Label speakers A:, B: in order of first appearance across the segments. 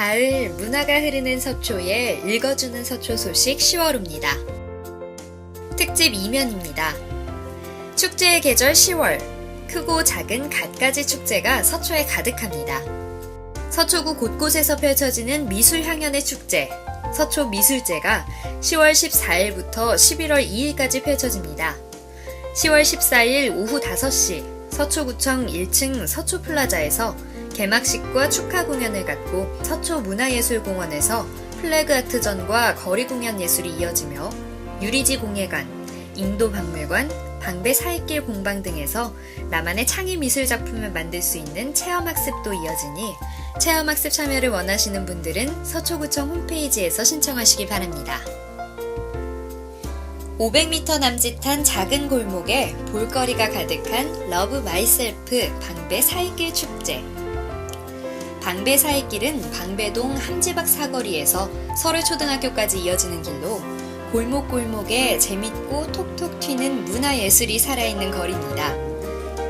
A: 가을 문화가 흐르는 서초에 읽어주는 서초 소식 10월호입니다. 특집 2면입니다. 축제의 계절 10월, 크고 작은 갖가지 축제가 서초에 가득합니다. 서초구 곳곳에서 펼쳐지는 미술 향연의 축제, 서초 미술제가 10월 14일부터 11월 2일까지 펼쳐집니다. 10월 14일 오후 5시 서초구청 1층 서초플라자에서 개막식과 축하 공연을 갖고 서초문화예술공원에서 플래그 아트전과 거리 공연 예술이 이어지며 유리지 공예관, 인도박물관, 방배 사익길 공방 등에서 나만의 창의 미술 작품을 만들 수 있는 체험학습도 이어지니 체험학습 참여를 원하시는 분들은 서초구청 홈페이지에서 신청하시기 바랍니다. 500m 남짓한 작은 골목에 볼거리가 가득한 러브 마이셀프 방배 사익길 축제. 방배 사익길은 방배동 함지박 사거리에서 서울초등학교까지 이어지는 길로 골목골목에 재밌고 톡톡 튀는 문화예술이 살아있는 거리입니다.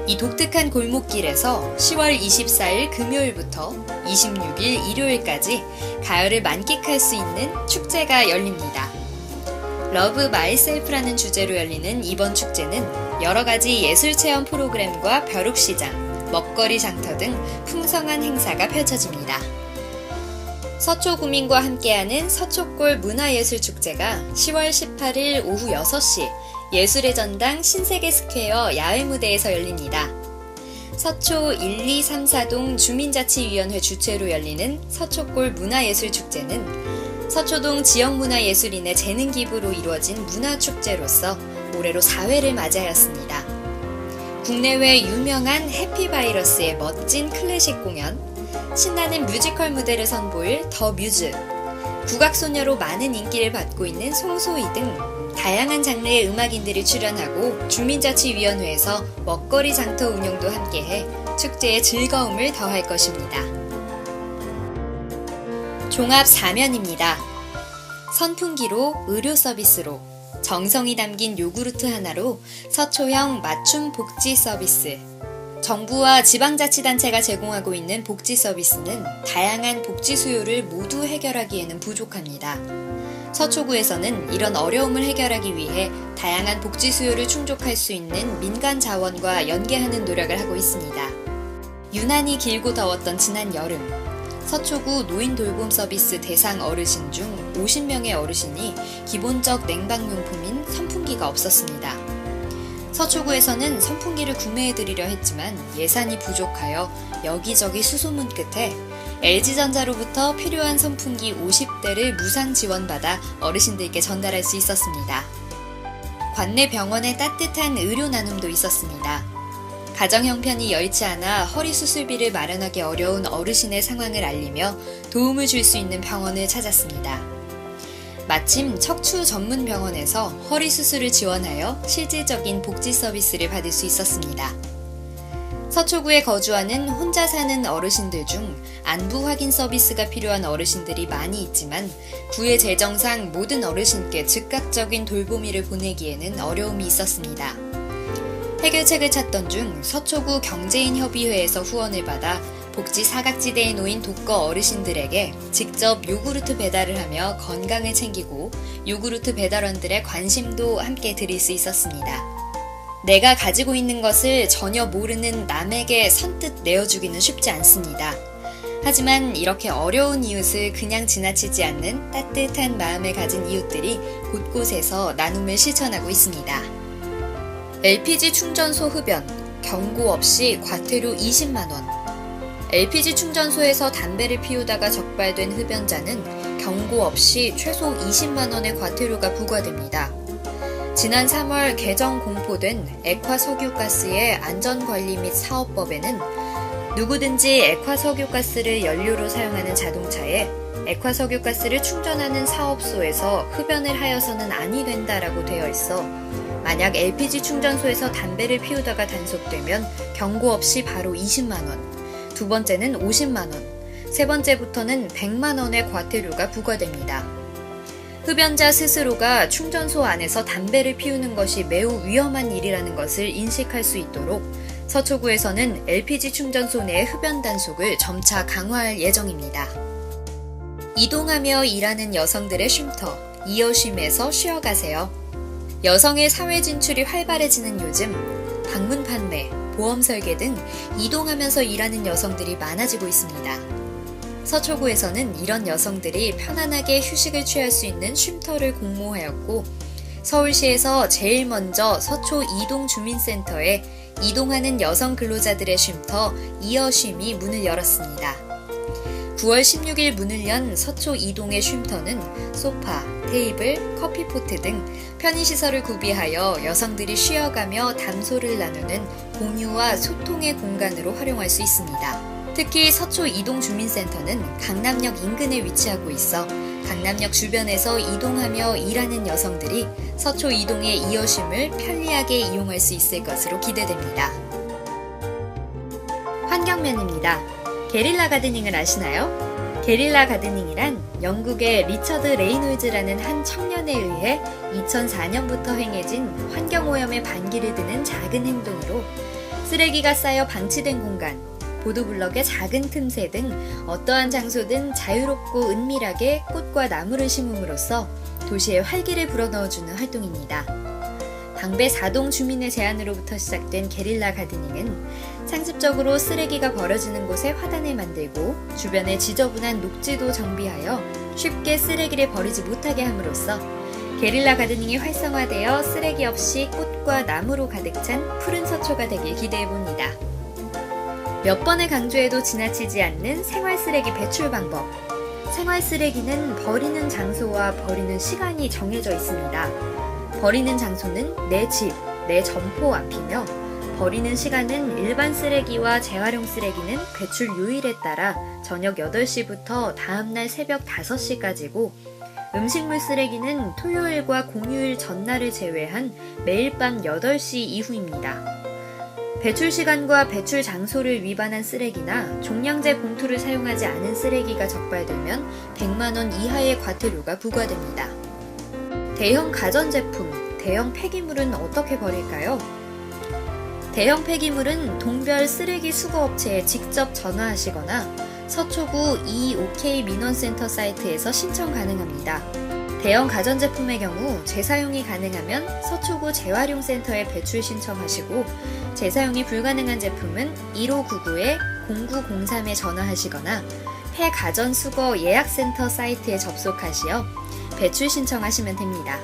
A: 이 독특한 골목길에서 10월 24일 금요일부터 26일 일요일까지 가을을 만끽할 수 있는 축제가 열립니다. 러브 마이셀프라는 주제로 열리는 이번 축제는 여러 가지 예술체험 프로그램과 벼룩시장, 먹거리 장터 등 풍성한 행사가 펼쳐집니다. 서초구민과 함께하는 서초골 문화예술축제가 10월 18일 오후 6시 예술의 전당 신세계스퀘어 야외무대에서 열립니다. 서초 1, 2, 3, 4동 주민자치위원회 주최로 열리는 서초골 문화예술축제는 서초동 지역문화예술인의 재능기부로 이루어진 문화축제로서 올해로 4회를 맞이하였습니다. 국내외 유명한 해피바이러스의 멋진 클래식 공연, 신나는 뮤지컬 무대를 선보일 더 뮤즈, 국악소녀로 많은 인기를 받고 있는 송소희 등 다양한 장르의 음악인들이 출연하고 주민자치위원회에서 먹거리 장터 운영도 함께해 축제의 즐거움을 더할 것입니다. 종합 4면입니다. 선풍기로 의료 서비스로 정성이 담긴 요구르트 하나로 서초형 맞춤 복지 서비스. 정부와 지방자치단체가 제공하고 있는 복지 서비스는 다양한 복지 수요를 모두 해결하기에는 부족합니다. 서초구에서는 이런 어려움을 해결하기 위해 다양한 복지 수요를 충족할 수 있는 민간 자원과 연계하는 노력을 하고 있습니다. 유난히 길고 더웠던 지난 여름, 서초구 노인 돌봄 서비스 대상 어르신 중 50명의 어르신이 기본적 냉방용품인 선풍기가 없었습니다. 서초구에서는 선풍기를 구매해드리려 했지만 예산이 부족하여 여기저기 수소문 끝에 LG전자로부터 필요한 선풍기 50대를 무상 지원받아 어르신들께 전달할 수 있었습니다. 관내 병원의 따뜻한 의료 나눔도 있었습니다. 가정 형편이 여의치 않아 허리 수술비를 마련하기 어려운 어르신의 상황을 알리며 도움을 줄 수 있는 병원을 찾았습니다. 마침 척추 전문 병원에서 허리 수술을 지원하여 실질적인 복지 서비스를 받을 수 있었습니다. 서초구에 거주하는 혼자 사는 어르신들 중 안부 확인 서비스가 필요한 어르신들이 많이 있지만 구의 재정상 모든 어르신께 즉각적인 돌보미를 보내기에는 어려움이 있었습니다. 해결책을 찾던 중 서초구 경제인협의회에서 후원을 받아 복지 사각지대에 놓인 독거 어르신들에게 직접 요구르트 배달을 하며 건강을 챙기고 요구르트 배달원들의 관심도 함께 드릴 수 있었습니다. 내가 가지고 있는 것을 전혀 모르는 남에게 선뜻 내어주기는 쉽지 않습니다. 하지만 이렇게 어려운 이웃을 그냥 지나치지 않는 따뜻한 마음을 가진 이웃들이 곳곳에서 나눔을 실천하고 있습니다. LPG 충전소 흡연, 경고 없이 과태료 20만원. LPG 충전소에서 담배를 피우다가 적발된 흡연자는 경고 없이 최소 20만원의 과태료가 부과됩니다. 지난 3월 개정 공포된 액화석유가스의 안전관리 및 사업법에는 누구든지 액화석유가스를 연료로 사용하는 자동차에 액화석유가스를 충전하는 사업소에서 흡연을 하여서는 아니 된다라고 되어 있어 만약 LPG 충전소에서 담배를 피우다가 단속되면 경고 없이 바로 20만원, 두 번째는 50만원, 세 번째부터는 100만원의 과태료가 부과됩니다. 흡연자 스스로가 충전소 안에서 담배를 피우는 것이 매우 위험한 일이라는 것을 인식할 수 있도록 서초구에서는 LPG 충전소 내의 흡연 단속을 점차 강화할 예정입니다. 이동하며 일하는 여성들의 쉼터, 이어쉼에서 쉬어가세요. 여성의 사회 진출이 활발해지는 요즘, 방문 판매, 보험 설계 등 이동하면서 일하는 여성들이 많아지고 있습니다. 서초구에서는 이런 여성들이 편안하게 휴식을 취할 수 있는 쉼터를 공모하였고, 서울시에서 제일 먼저 서초 이동주민센터에 이동하는 여성 근로자들의 쉼터 이어쉼이 문을 열었습니다. 9월 16일 문을 연 서초 이동의 쉼터는 소파, 테이블, 커피포트 등 편의시설을 구비하여 여성들이 쉬어가며 담소를 나누는 공유와 소통의 공간으로 활용할 수 있습니다. 특히 서초 이동주민센터는 강남역 인근에 위치하고 있어 강남역 주변에서 이동하며 일하는 여성들이 서초 이동의 이어쉼을 편리하게 이용할 수 있을 것으로 기대됩니다. 환경면입니다. 게릴라 가드닝을 아시나요? 게릴라 가드닝이란 영국의 리처드 레이놀즈라는 한 청년에 의해 2004년부터 행해진 환경오염의 반기를 드는 작은 행동으로 쓰레기가 쌓여 방치된 공간, 보도블럭의 작은 틈새 등 어떠한 장소든 자유롭고 은밀하게 꽃과 나무를 심음으로써 도시에 활기를 불어넣어주는 활동입니다. 방배 4동 주민의 제안으로부터 시작된 게릴라 가드닝은 상습적으로 쓰레기가 버려지는 곳에 화단을 만들고 주변에 지저분한 녹지도 정비하여 쉽게 쓰레기를 버리지 못하게 함으로써 게릴라 가드닝이 활성화되어 쓰레기 없이 꽃과 나무로 가득 찬 푸른 서초가 되길 기대해봅니다. 몇 번을 강조해도 지나치지 않는 생활 쓰레기 배출 방법. 생활 쓰레기는 버리는 장소와 버리는 시간이 정해져 있습니다. 버리는 장소는 내 집, 내 점포 앞이며 버리는 시간은 일반 쓰레기와 재활용 쓰레기는 배출 요일에 따라 저녁 8시부터 다음날 새벽 5시까지고 음식물 쓰레기는 토요일과 공휴일 전날을 제외한 매일 밤 8시 이후입니다. 배출 시간과 배출 장소를 위반한 쓰레기나 종량제 봉투를 사용하지 않은 쓰레기가 적발되면 100만 원 이하의 과태료가 부과됩니다. 대형 가전제품, 대형 폐기물은 어떻게 버릴까요? 대형 폐기물은 동별 쓰레기 수거업체에 직접 전화하시거나 서초구 E-OK 민원센터 사이트에서 신청 가능합니다. 대형 가전제품의 경우 재사용이 가능하면 서초구 재활용센터에 배출 신청하시고 재사용이 불가능한 제품은 1599-0903에 전화하시거나 폐가전수거 예약센터 사이트에 접속하시어 배출 신청하시면 됩니다.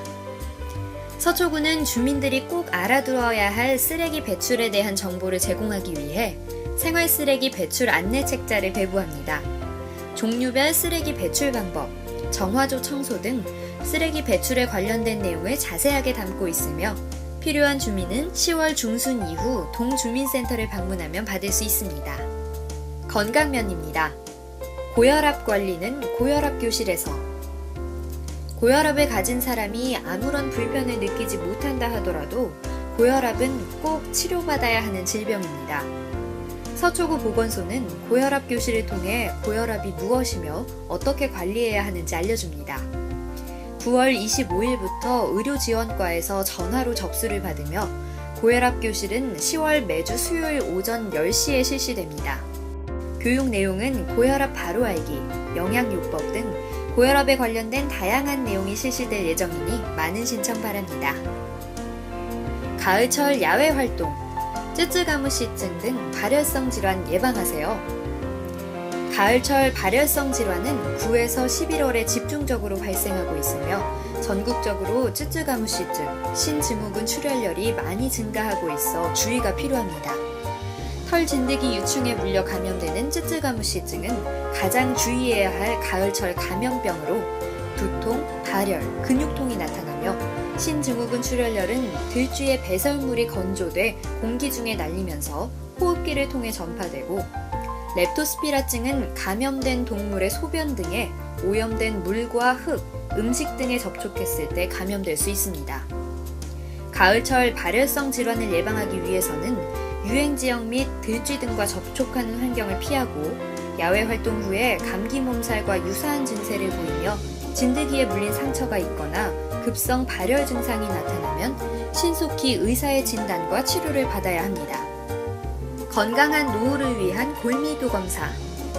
A: 서초구는 주민들이 꼭 알아두어야 할 쓰레기 배출에 대한 정보를 제공하기 위해 생활 쓰레기 배출 안내 책자를 배부합니다. 종류별 쓰레기 배출 방법, 정화조 청소 등 쓰레기 배출에 관련된 내용을 자세하게 담고 있으며 필요한 주민은 10월 중순 이후 동주민센터를 방문하면 받을 수 있습니다. 건강면입니다. 고혈압 관리는 고혈압 교실에서. 고혈압을 가진 사람이 아무런 불편을 느끼지 못한다 하더라도 고혈압은 꼭 치료받아야 하는 질병입니다. 서초구 보건소는 고혈압 교실을 통해 고혈압이 무엇이며 어떻게 관리해야 하는지 알려줍니다. 9월 25일부터 의료지원과에서 전화로 접수를 받으며 고혈압 교실은 10월 매주 수요일 오전 10시에 실시됩니다. 교육 내용은 고혈압 바로 알기, 영양요법 등 고혈압에 관련된 다양한 내용이 실시될 예정이니 많은 신청 바랍니다. 가을철 야외 활동, 쯔쯔가무시증 등 발열성 질환 예방하세요. 가을철 발열성 질환은 9에서 11월에 집중적으로 발생하고 있으며 전국적으로 쯔쯔가무시증, 신증후군 출혈열이 많이 증가하고 있어 주의가 필요합니다. 털 진드기 유충에 물려 감염되는 쯔쯔가무시증은 가장 주의해야 할 가을철 감염병으로 두통, 발열, 근육통이 나타나며 신증후군 출혈열은 들쥐의 배설물이 건조돼 공기 중에 날리면서 호흡기를 통해 전파되고 렙토스피라증은 감염된 동물의 소변 등에 오염된 물과 흙, 음식 등에 접촉했을 때 감염될 수 있습니다. 가을철 발열성 질환을 예방하기 위해서는 유행지역 및 들쥐 등과 접촉하는 환경을 피하고 야외 활동 후에 감기 몸살과 유사한 증세를 보이며 진드기에 물린 상처가 있거나 급성 발열 증상이 나타나면 신속히 의사의 진단과 치료를 받아야 합니다. 건강한 노후를 위한 골밀도 검사.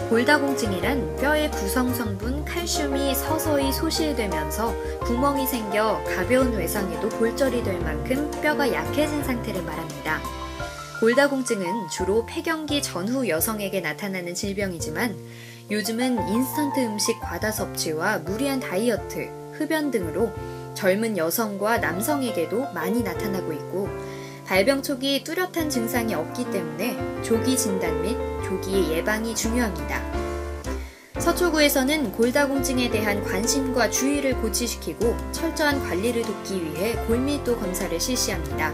A: 골다공증이란 뼈의 구성 성분 칼슘이 서서히 소실되면서 구멍이 생겨 가벼운 외상에도 골절이 될 만큼 뼈가 약해진 상태를 말합니다. 골다공증은 주로 폐경기 전후 여성에게 나타나는 질병이지만 요즘은 인스턴트 음식 과다 섭취와 무리한 다이어트, 흡연 등으로 젊은 여성과 남성에게도 많이 나타나고 있고 발병 초기 뚜렷한 증상이 없기 때문에 조기 진단 및 조기 예방이 중요합니다. 서초구에서는 골다공증에 대한 관심과 주의를 고취시키고 철저한 관리를 돕기 위해 골밀도 검사를 실시합니다.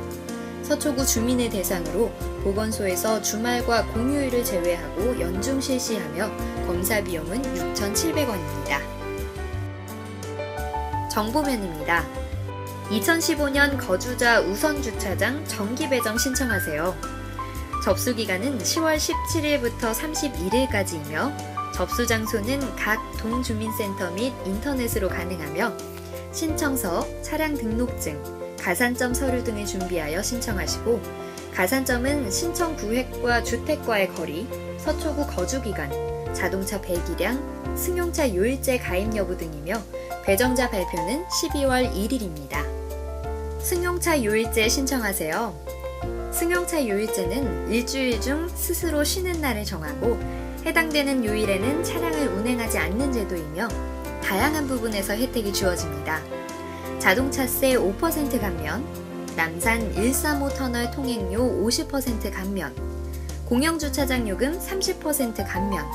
A: 서초구 주민을 대상으로 보건소에서 주말과 공휴일을 제외하고 연중 실시하며 검사 비용은 6,700원입니다. 정보면입니다. 2015년 거주자 우선주차장 정기 배정 신청하세요. 접수 기간은 10월 17일부터 31일까지이며 접수 장소는 각 동주민센터 및 인터넷으로 가능하며 신청서, 차량 등록증, 가산점 서류 등을 준비하여 신청하시고 가산점은 신청 구획과 주택과의 거리, 서초구 거주기간, 자동차 배기량, 승용차 요일제 가입 여부 등이며 배정자 발표는 12월 1일입니다. 승용차 요일제 신청하세요. 승용차 요일제는 일주일 중 스스로 쉬는 날을 정하고 해당되는 요일에는 차량을 운행하지 않는 제도이며 다양한 부분에서 혜택이 주어집니다. 자동차세 5% 감면, 남산 135 터널 통행료 50% 감면, 공영주차장 요금 30% 감면,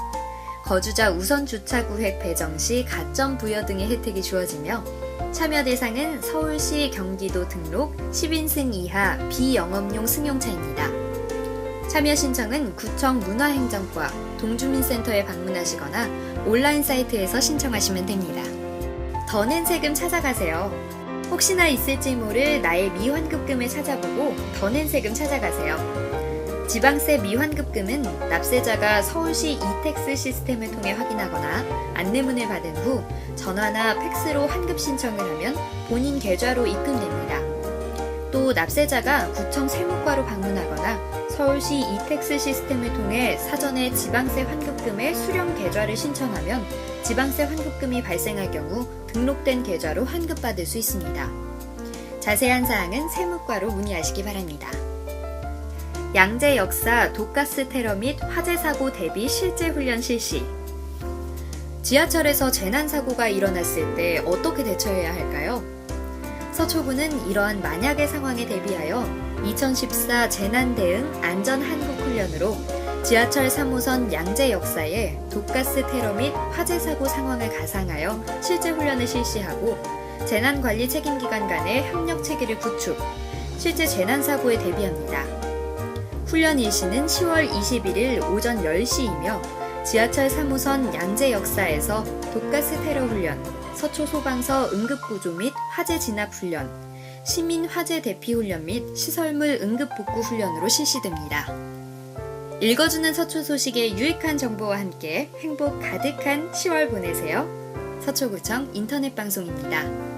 A: 거주자 우선 주차 구획 배정 시 가점 부여 등의 혜택이 주어지며 참여 대상은 서울시 경기도 등록 10인승 이하 비영업용 승용차입니다. 참여 신청은 구청 문화행정과 동주민센터에 방문하시거나 온라인 사이트에서 신청하시면 됩니다. 더 낸 세금 찾아가세요. 혹시나 있을지 모를 나의 미환급금을 찾아보고 더 낸 세금 찾아가세요. 지방세 미환급금은 납세자가 서울시 이택스 시스템을 통해 확인하거나 안내문을 받은 후 전화나 팩스로 환급 신청을 하면 본인 계좌로 입금됩니다. 또 납세자가 구청 세무과로 방문하거나 서울시 이택스 시스템을 통해 사전에 지방세 환급금의 수령 계좌를 신청하면 지방세 환급금이 발생할 경우 등록된 계좌로 환급받을 수 있습니다. 자세한 사항은 세무과로 문의하시기 바랍니다. 양재 역사 독가스 테러 및 화재 사고 대비 실제 훈련 실시. 지하철에서 재난 사고가 일어났을 때 어떻게 대처해야 할까요? 서초구는 이러한 만약의 상황에 대비하여 2014 재난 대응 안전 한국 훈련으로 지하철 3호선 양재 역사에 독가스 테러 및 화재 사고 상황을 가상하여 실제 훈련을 실시하고 재난 관리 책임기관 간의 협력 체계를 구축, 실제 재난 사고에 대비합니다. 훈련 일시는 10월 21일 오전 10시이며 지하철 3호선 양재 역사에서 독가스 테러 훈련, 서초 소방서 응급구조 및 화재 진압 훈련, 시민 화재 대피 훈련 및 시설물 응급 복구 훈련으로 실시됩니다. 읽어주는 서초 소식의 유익한 정보와 함께 행복 가득한 10월 보내세요. 서초구청 인터넷 방송입니다.